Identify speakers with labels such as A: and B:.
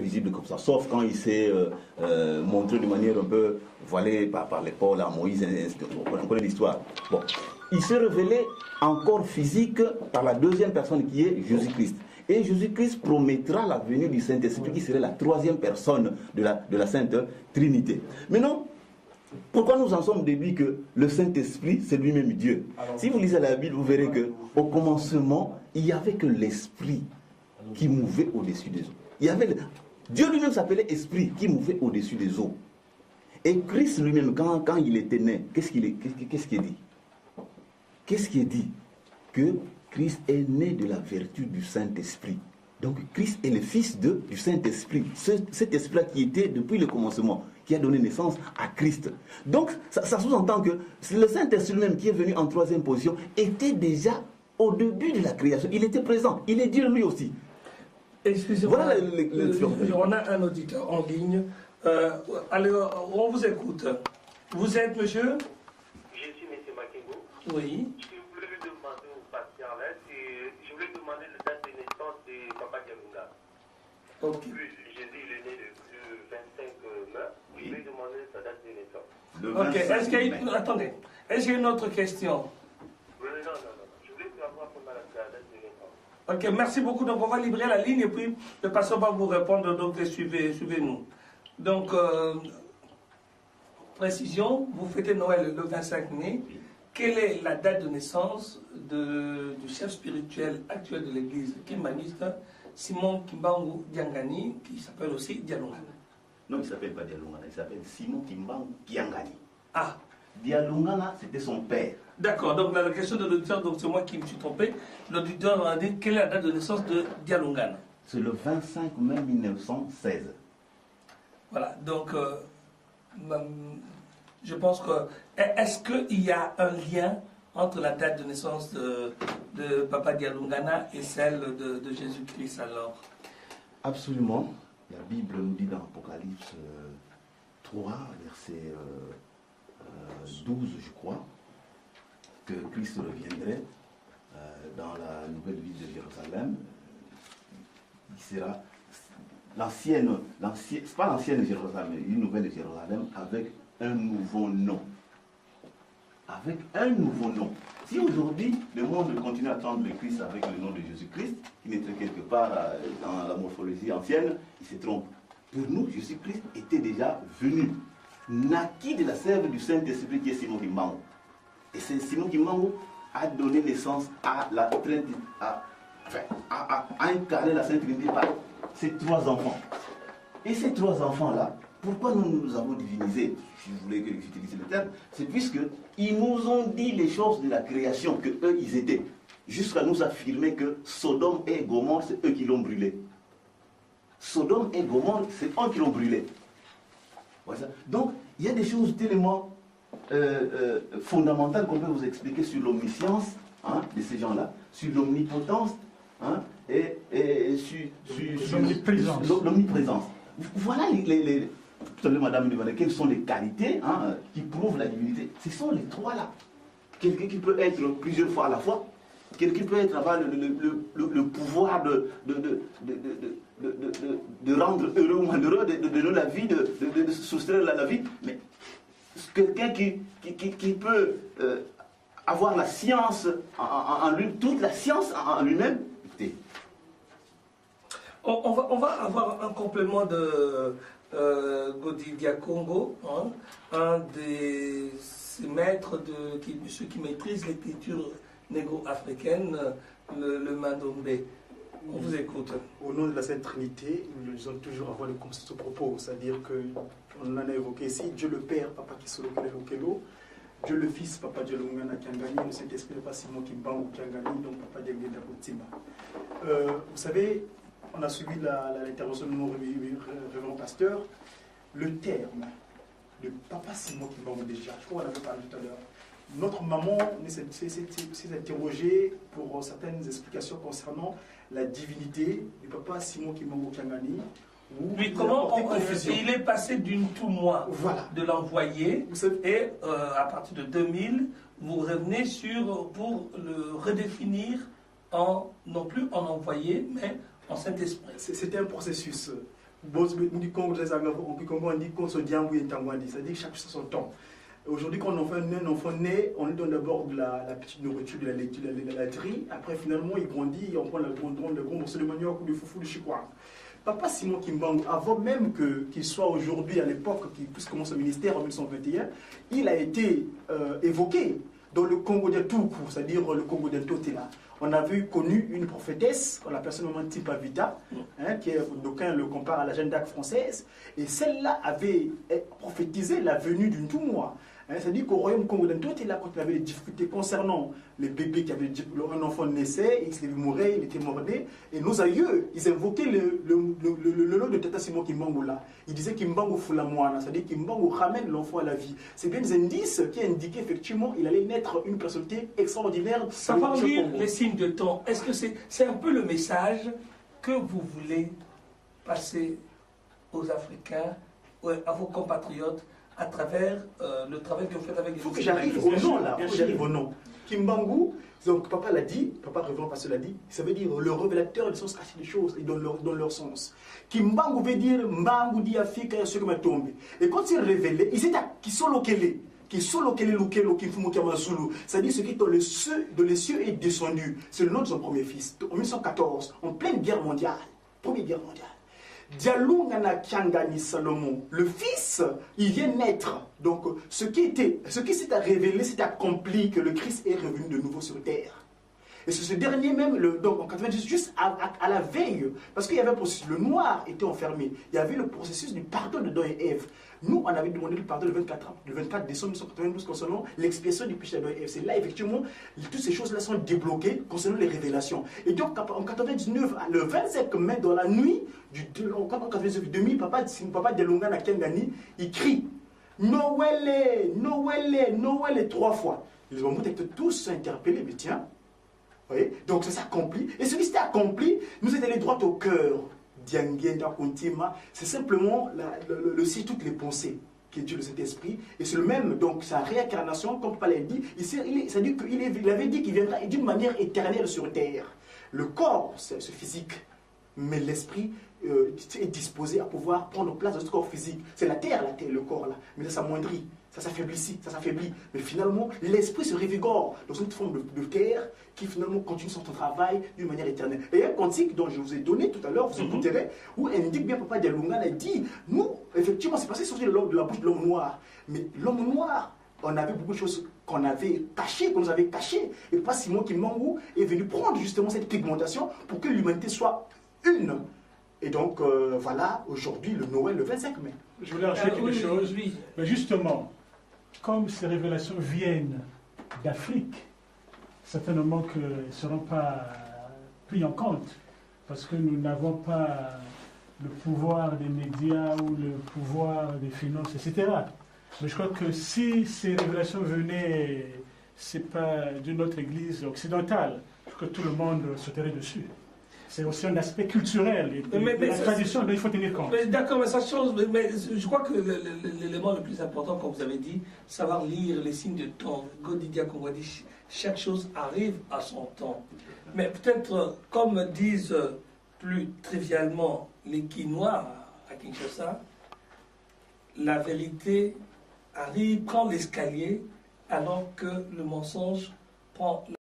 A: visible comme ça, sauf quand il s'est montré de manière un peu voilée par l'épaule à Moïse, on connaît l'histoire. Bon. Il s'est révélé en corps physique par la deuxième personne qui est Jésus-Christ. Et Jésus-Christ promettra la venue du Saint-Esprit qui serait la troisième personne de la Sainte Trinité. Maintenant, pourquoi nous en sommes déduits que le Saint-Esprit, c'est lui-même Dieu? Si vous lisez la Bible, vous verrez qu'au commencement, il n'y avait que l'Esprit qui mouvait au-dessus des eaux. Dieu lui-même s'appelait Esprit qui mouvait au-dessus des eaux. Et Christ lui-même, quand il était né, qu'est-ce qu'il dit? Qu'est-ce qui est dit? Que Christ est né de la vertu du Saint-Esprit. Donc Christ est le fils du Saint-Esprit. Cet esprit-là qui était depuis le commencement, qui a donné naissance à Christ. Donc ça sous-entend que le Saint-Esprit lui-même qui est venu en troisième position était déjà au début de la création. Il était présent. Il est Dieu lui aussi.
B: Excusez-moi,
A: voilà
B: on a un auditeur en ligne. Alors, on vous écoute. Vous êtes monsieur?
C: Je suis monsieur Makengo.
B: Oui.
C: Je voulais demander au patient là, je voulais demander la date de naissance de Papa Dialunga.
B: Ok.
C: Jésus est né le 25 mars. Je voulais demander sa date de naissance.
B: Ok, est-ce qu'il y a attendez, est-ce qu'il y a une autre question?
C: Non. Je voulais savoir comment la date de naissance.
B: Ok, merci beaucoup. Donc on va libérer la ligne et puis le pasteur va vous répondre. Donc suivez-nous. Donc, précision, vous fêtez Noël le 25 mai. Quelle est la date de naissance du chef spirituel actuel de l'église Kimbaniste, Simon Kimbangu Diangani, qui s'appelle aussi Dialungana?
A: Non, il ne s'appelle pas Dialungana, il s'appelle Simon Kimbangu Diangani.
B: Ah,
A: Dialungana, c'était son père.
B: d'accord, donc la question de l'auditeur, donc c'est moi qui me suis trompé. L'auditeur a dit quelle est la date de naissance de Dialungana?
A: C'est le 25 mai 1916.
B: Voilà, donc je pense que... Est-ce qu'il y a un lien entre la date de naissance de Papa Dialungana et celle de Jésus-Christ alors?
A: Absolument. La Bible nous dit dans Apocalypse 3, verset 12, je crois, que Christ reviendrait dans la nouvelle ville de Jérusalem. Il sera c'est pas l'ancienne Jérusalem, mais une nouvelle Jérusalem avec un nouveau nom. Avec un nouveau nom. Si aujourd'hui, le monde continue à attendre le Christ avec le nom de Jésus-Christ, qui n'était quelque part dans la morphologie ancienne, il se trompe. Pour nous, Jésus-Christ était déjà venu, naquit de la sève du Saint-Esprit qui est Simon Kimbangu. Et c'est Simon Kimbangu a donné naissance à la Trinité, a incarné la Sainte Trinité par ses trois enfants. Et ces trois enfants-là, pourquoi nous avons divinisé, si vous voulez que j'utilise le terme, c'est puisqu'ils nous ont dit les choses de la création que eux ils étaient, jusqu'à nous affirmer que Sodome et Gomorrhe, c'est eux qui l'ont brûlé. Sodome et Gomorrhe, c'est eux qui l'ont brûlé. Voilà. Donc, il y a des choses tellement fondamentales qu'on peut vous expliquer sur l'omniscience de ces gens-là, sur l'omnipotence et sur l'omniprésence. Voilà tout à l'heure, madame me demandait quelles sont les qualités qui prouvent la divinité. Ce sont les trois là. Quelqu'un qui peut être plusieurs fois à la fois, quelqu'un qui peut avoir le pouvoir de rendre heureux ou malheureux, de donner la vie, de soustraire la vie, mais quelqu'un qui peut avoir la science en lui, toute la science en lui-même.
B: On va avoir un complément de Godi Diakongo, un des maîtres, ceux qui maîtrisent l'écriture négro-africaine, le Mandombe. On vous écoute.
D: Au nom de la Sainte Trinité, nous disons toujours avoir le concept propos, c'est-à-dire qu'on en a évoqué ici, Dieu le Père, Papa Kisolo Kelelo, Dieu le Fils, Papa Dialungana Kiangani, le Saint-Esprit, Papa Simon Kimbangu Kiangani, donc Papa Dialungana Boutimba. Vous savez, on a suivi l'intervention de mon révérend pasteur. Le terme de Papa Simon Kimbangu déjà, je crois qu'on en avait parlé tout à l'heure. Notre maman s'est interrogée pour certaines explications concernant la divinité du Papa Simon Kimbangu Kiangani.
B: Oui, comment il est passé d'une tout moi de l'envoyer et à partir de 2000, vous revenez pour le redéfinir non plus en envoyé, mais en Saint-Esprit.
D: C'était un processus. on dit qu'on se dit c'est-à-dire que chaque chose a son temps. Aujourd'hui, quand un enfant naît, on lui donne d'abord de la petite nourriture, de la laiterie. Après, finalement, il grandit, on prend le gros morceau de manioc ou du foufou, du chikwa. Papa Simon Kimbangu, avant même qu'il soit aujourd'hui, à l'époque, qu'il puisse commencer au ministère en 1921, il a été évoqué dans le Congo de Toukou, c'est-à-dire le Congo de Totela. On avait connu une prophétesse, on l'appelle simplement Tipa Vita, d'aucuns le comparent à la Jeanne d'Arc française, et celle-là avait prophétisé la venue d'une Toumoua. C'est-à-dire qu'au royaume Congo d'Antotela, quand il avait des difficultés concernant les bébés qui avaient un enfant naissait, il mourait, il était mort-né, et nos aïeux, ils invoquaient le lot de Tata Simon Kimbangu là. Ils disaient Kimbangu Fulamoana, c'est-à-dire Kimbangu ramène l'enfant à la vie. C'est bien des indices qui indiquaient effectivement qu'il allait naître une personnalité extraordinaire.
B: Ça parle dire les signes de temps. Est-ce que c'est un peu le message que vous voulez passer aux Africains, à vos compatriotes, à travers le travail que vous faites avec les...
D: Il faut que j'arrive au nom là, j'arrive au nom. Kimbangu, donc papa l'a dit, papa révérend pasteur l'a dit, ça veut dire le révélateur des sens cachés des choses et dans leur sens. Kimbangu veut dire Mbangu di Afrique et ce qui m'a tombé. Et quand il révélait, il s'est qui solo kele, c'est-à-dire ce qui est dans les cieux est descendu. C'est le nom de son premier fils, en 1914, en pleine guerre mondiale, première guerre mondiale. Dialungana Kiangani Salomon, le fils, il vient naître. Donc, ce qui s'est révélé, s'est accompli que le Christ est revenu de nouveau sur terre. Et c'est ce dernier même, donc en 90, juste à la veille, parce qu'il y avait un processus, le noir était enfermé, il y avait le processus du pardon de Adam et Ève. Nous, on avait demandé le pardon le 24 décembre 1992 concernant l'expiation du péché d'Adam et Ève. C'est là, effectivement, toutes ces choses-là sont débloquées concernant les révélations. Et donc, en 99, le 25 mai, dans la nuit, en 99 demi, papa Delongana Kiangani, il crie Noël, Noël, Noël 3 fois. Les hommes étaient tous interpellés, mais tiens, vous voyez, donc ça s'accomplit. Et ce qui s'est accompli, nous est allé droit au cœur. C'est simplement le site toutes les pensées qui est Dieu de cet esprit. Et c'est le même, donc sa réincarnation, comme Paul l'a dit, c'est-à-dire qu'il avait dit qu'il viendra d'une manière éternelle sur terre. Le corps, c'est ce physique, mais l'esprit est disposé à pouvoir prendre place dans ce corps physique. C'est la terre, le corps là, mais ça s'amoindrit. Ça s'affaiblit. Mais finalement, l'esprit se révigore dans une forme de terre qui finalement continue son travail d'une manière éternelle. Et il y a un cantique dont je vous ai donné tout à l'heure, vous écouterez, où elle indique bien, papa Dialunga a dit, nous, effectivement, c'est passé sur de la bouche de l'homme noir. Mais l'homme noir, on avait beaucoup de choses qu'on avait cachées, qu'on nous avait cachées. Et pas Simon Kimbangu est venu prendre justement cette pigmentation pour que l'humanité soit une. Et donc, voilà, aujourd'hui, le Noël, le 25 mai.
E: Je voulais rajouter quelque chose.
B: Oui.
E: Mais justement, comme ces révélations viennent d'Afrique, certainement qu'elles ne seront pas prises en compte, parce que nous n'avons pas le pouvoir des médias ou le pouvoir des finances, etc. Mais je crois que si ces révélations venaient, c'est pas d'une autre église occidentale, que tout le monde sauterait dessus. C'est aussi un aspect culturel et de la tradition dont il faut tenir compte.
B: D'accord, mais ça change. Mais je crois que l'élément le plus important, comme vous avez dit, savoir lire les signes de temps. Godidia, comme on dit, chaque chose arrive à son temps. Mais peut-être, comme disent plus trivialement les Quinois à Kinshasa, la vérité arrive, prend l'escalier, alors que le mensonge prend